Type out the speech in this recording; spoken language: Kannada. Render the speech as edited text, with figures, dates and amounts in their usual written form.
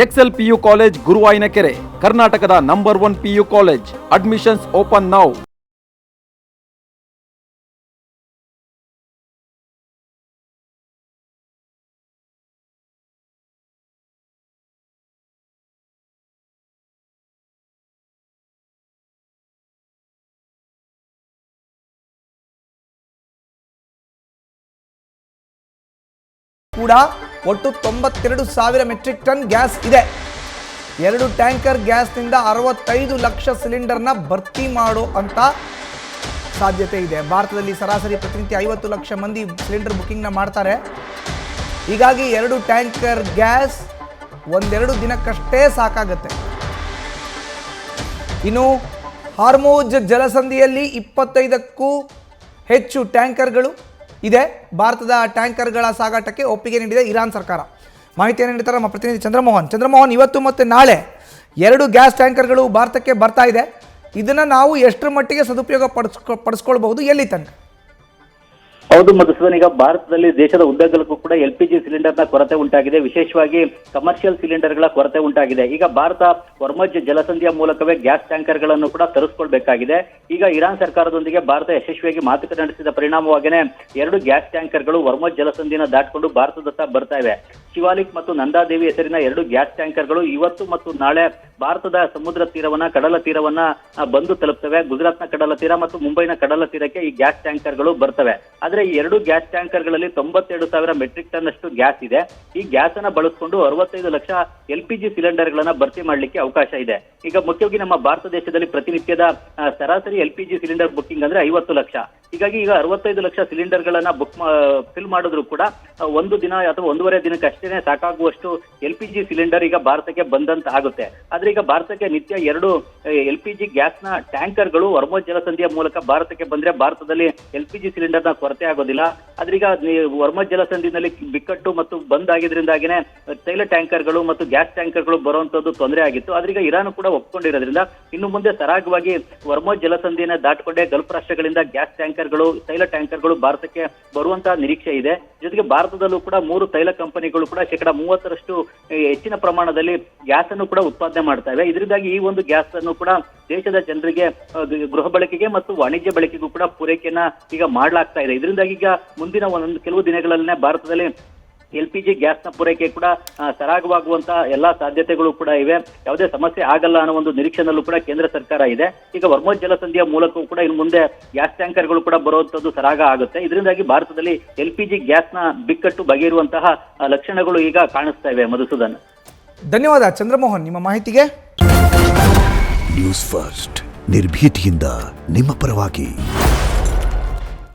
ಎಕ್ಸೆಲ್ PU ಕಾಲೇಜ್ ಗುರುವಾಯಿನಕೆರೆ, ಕರ್ನಾಟಕದ number 1 PU college. Admissions open now. ಕೂಡ ಒಟ್ಟು 92,000 ಮೆಟ್ರಿಕ್ ಟನ್ ಗ್ಯಾಸ್ ಇದೆ. 2 ಟ್ಯಾಂಕರ್ ಗ್ಯಾಸ್ನಿಂದ 65 ಲಕ್ಷ ಸಿಲಿಂಡರ್ನ ಭರ್ತಿ ಮಾಡೋ ಅಂತ ಸಾಧ್ಯತೆ ಇದೆ. ಭಾರತದಲ್ಲಿ ಸರಾಸರಿ ಪ್ರತಿನಿತ್ಯ 50 ಲಕ್ಷ ಮಂದಿ ಸಿಲಿಂಡರ್ ಬುಕ್ಕಿಂಗ್ನ ಮಾಡ್ತಾರೆ. ಹೀಗಾಗಿ 2 ಟ್ಯಾಂಕರ್ ಗ್ಯಾಸ್ ಒಂದೆರಡು ದಿನಕ್ಕಷ್ಟೇ ಸಾಕಾಗುತ್ತೆ. ಇನ್ನು ಹಾರ್ಮುಜ್ ಜಲಸಂಧಿಯಲ್ಲಿ 25ಕ್ಕೂ ಹೆಚ್ಚು ಟ್ಯಾಂಕರ್ಗಳು ಇದೆ. ಭಾರತದ ಟ್ಯಾಂಕರ್ಗಳ ಸಾಗಾಟಕ್ಕೆ ಒಪ್ಪಿಗೆ ನೀಡಿದೆ ಇರಾನ್ ಸರ್ಕಾರ. ಮಾಹಿತಿಯನ್ನು ನೀಡುತ್ತಾರೆ ನಮ್ಮ ಪ್ರತಿನಿಧಿ ಚಂದ್ರಮೋಹನ್. ಇವತ್ತು ಮತ್ತು ನಾಳೆ 2 ಗ್ಯಾಸ್ ಟ್ಯಾಂಕರ್ಗಳು ಭಾರತಕ್ಕೆ ಬರ್ತಾ ಇದೆ. ಇದನ್ನು ನಾವು ಎಷ್ಟರ ಮಟ್ಟಿಗೆ ಸದುಪಯೋಗ ಪಡಿಸ್ಕೊಳ್ಬಹುದು, ಎಲ್ಲಿ ತನಕ? ಹೌದು ಮಧುಸೂದನ್, ಈಗ ಭಾರತದಲ್ಲಿ ದೇಶದ ಉದ್ದಗಲಕ್ಕೂ ಕೂಡ LPG ಸಿಲಿಂಡರ್ನ ಕೊರತೆ ಉಂಟಾಗಿದೆ. ವಿಶೇಷವಾಗಿ ಕಮರ್ಷಿಯಲ್ ಸಿಲಿಂಡರ್ಗಳ ಕೊರತೆ ಉಂಟಾಗಿದೆ. ಈಗ ಭಾರತ ಹೊರ್ಮುಜ್ ಜಲಸಂಧಿಯ ಮೂಲಕವೇ ಗ್ಯಾಸ್ ಟ್ಯಾಂಕರ್ಗಳನ್ನು ಕೂಡ ತರಿಸ್ಕೊಳ್ಬೇಕಾಗಿದೆ. ಈಗ ಇರಾನ್ ಸರ್ಕಾರದೊಂದಿಗೆ ಭಾರತ ಯಶಸ್ವಿಯಾಗಿ ಮಾತುಕತೆ ನಡೆಸಿದ ಪರಿಣಾಮವಾಗಿಯೇ 2 ಗ್ಯಾಸ್ ಟ್ಯಾಂಕರ್ಗಳು ಹೊರ್ಮುಜ್ ಜಲಸಂಧಿಯನ್ನು ದಾಟಿಕೊಂಡು ಭಾರತದತ್ತ ಬರ್ತಾ ಇವೆ. ಶಿವಾಲಿಕ್ ಮತ್ತು ನಂದಾದೇವಿ ಹೆಸರಿನ 2 ಗ್ಯಾಸ್ ಟ್ಯಾಂಕರ್ಗಳು ಇವತ್ತು ಮತ್ತು ನಾಳೆ ಭಾರತದ ಸಮುದ್ರ ತೀರವನ್ನ, ಕಡಲ ತೀರವನ್ನ ಬಂದು ತಲುಪ್ತವೆ. ಗುಜರಾತ್ನ ಕಡಲ ತೀರ ಮತ್ತು ಮುಂಬೈನ ಕಡಲ ತೀರಕ್ಕೆ ಈ ಗ್ಯಾಸ್ ಟ್ಯಾಂಕರ್ಗಳು ಬರ್ತವೆ. ಆದ್ರೆ ಈ 2 ಗ್ಯಾಸ್ ಟ್ಯಾಂಕರ್ಗಳಲ್ಲಿ 92,000 ಮೆಟ್ರಿಕ್ ಟನ್ ಅಷ್ಟು ಗ್ಯಾಸ್ ಇದೆ. ಈ ಗ್ಯಾಸ್ ಅನ್ನ ಬಳಸಿಕೊಂಡು 65 ಲಕ್ಷ LPG ಸಿಲಿಂಡರ್ಗಳನ್ನ ಭರ್ತಿ ಮಾಡಲಿಕ್ಕೆ ಅವಕಾಶ ಇದೆ. ಈಗ ಮುಖ್ಯವಾಗಿ ನಮ್ಮ ಭಾರತ ದೇಶದಲ್ಲಿ ಪ್ರತಿನಿತ್ಯದ ಸರಾಸರಿ LPG ಸಿಲಿಂಡರ್ ಬುಕ್ಕಿಂಗ್ ಅಂದ್ರೆ 50 ಲಕ್ಷ. ಹೀಗಾಗಿ ಈಗ 65 ಲಕ್ಷ ಸಿಲಿಂಡರ್ಗಳನ್ನ ಫಿಲ್ ಮಾಡಿದ್ರು ಕೂಡ ಒಂದು ದಿನ ಅಥವಾ ಒಂದೂವರೆ ದಿನಕ್ಕೆ ಅಷ್ಟೇ ಸಾಕಾಗುವಷ್ಟು LPG ಸಿಲಿಂಡರ್ ಈಗ ಭಾರತಕ್ಕೆ ಬಂದಂತ ಆಗುತ್ತೆ. ಆದ್ರೆ ಈಗ ಭಾರತಕ್ಕೆ ನಿತ್ಯ 2 LPG ಗ್ಯಾಸ್ನ ಟ್ಯಾಂಕರ್ಗಳು ಹೊರ್ಮುಜ್ ಜಲಸಂಧಿಯ ಮೂಲಕ ಭಾರತಕ್ಕೆ ಬಂದ್ರೆ ಭಾರತದಲ್ಲಿ LPG ಸಿಲಿಂಡರ್ನ ಕೊರತೆ ಆಗೋದಿಲ್ಲ. ಆದ್ರೆ ಈಗ ಹೊರ್ಮುಜ್ ಜಲಸಂಧಿನಲ್ಲಿ ಬಿಕ್ಕಟ್ಟು ಮತ್ತು ಬಂದ್ ಆಗಿದ್ರಿಂದಾಗಿನೇ ತೈಲ ಟ್ಯಾಂಕರ್ಗಳು ಮತ್ತು ಗ್ಯಾಸ್ ಟ್ಯಾಂಕರ್ಗಳು ಬರುವಂತದ್ದು ತೊಂದರೆ ಆಗಿತ್ತು. ಆದ್ರೆ ಈಗ ಇರಾನ್ ಕೂಡ ಒಪ್ಕೊಂಡಿರೋದ್ರಿಂದ ಇನ್ನು ಮುಂದೆ ಸರಾಗವಾಗಿ ಹೊರ್ಮುಜ್ ಜಲಸಂಧಿಯನ್ನ ದಾಟಿಕೊಂಡೇ ಗಲ್ಫ್ ರಾಷ್ಟ್ರಗಳಿಂದ ಗ್ಯಾಸ್ ಟ್ಯಾಂಕರ್ಗಳು, ತೈಲ ಟ್ಯಾಂಕರ್ಗಳು ಭಾರತಕ್ಕೆ ಬರುವಂತಹ ನಿರೀಕ್ಷೆ ಇದೆ. ಜೊತೆಗೆ ಭಾರತದಲ್ಲೂ ಕೂಡ 3 ತೈಲ ಕಂಪನಿಗಳು ಕೂಡ 30% ಹೆಚ್ಚಿನ ಪ್ರಮಾಣದಲ್ಲಿ ಗ್ಯಾಸ್ ಅನ್ನು ಕೂಡ ಉತ್ಪಾದನೆ ಮಾಡ್ತವೆ. ಇದರಿಂದಾಗಿ ಈ ಒಂದು ಗ್ಯಾಸ್ ಅನ್ನು ಕೂಡ ದೇಶದ ಜನರಿಗೆ ಗೃಹ ಬಳಕೆಗೆ ಮತ್ತು ವಾಣಿಜ್ಯ ಬಳಕೆಗೂ ಕೂಡ ಪೂರೈಕೆಯನ್ನ ಈಗ ಮಾಡಲಾಗ್ತಾ ಇದೆ. ಇದರಿಂದಾಗಿ ಈಗ ಮುಂದಿನ ಕೆಲವು ದಿನಗಳಲ್ಲೇ ಭಾರತದಲ್ಲಿ LPG ಗ್ಯಾಸ್ನ ಪೂರೈಕೆ ಕೂಡ ಸರಾಗವಾಗುವಂತ ಎಲ್ಲಾ ಸಾಧ್ಯತೆಗಳು ಕೂಡ ಇವೆ. ಯಾವುದೇ ಸಮಸ್ಯೆ ಆಗಲ್ಲ ಅನ್ನೋ ಒಂದು ನಿರೀಕ್ಷೆನಲ್ಲೂ ಕೂಡ ಕೇಂದ್ರ ಸರ್ಕಾರ ಇದೆ. ಈಗ ಹೊರ್ಮುಜ್ ಜಲಸಂಧಿಯ ಮೂಲಕವೂ ಕೂಡ ಇನ್ನು ಮುಂದೆ ಗ್ಯಾಸ್ ಟ್ಯಾಂಕರ್ಗಳು ಕೂಡ ಬರುವಂತದ್ದು ಸರಾಗ ಆಗುತ್ತೆ. ಇದರಿಂದಾಗಿ ಭಾರತದಲ್ಲಿ LPG ಗ್ಯಾಸ್ನ ಬಿಕ್ಕಟ್ಟು ಬಗೆಯಿರುವಂತಹ ಲಕ್ಷಣಗಳು ಈಗ ಕಾಣಿಸ್ತಾ ಇವೆ. ಮಧುಸೂದನ್, ಧನ್ಯವಾದ ಚಂದ್ರಮೋಹನ್ ನಿಮ್ಮ ಮಾಹಿತಿಗೆ. ನ್ಯೂಸ್ ಫಸ್ಟ್ ನಿರ್ಭೀತಿಯಿಂದ ನಿಮ್ಮ ಪರವಾಗಿ.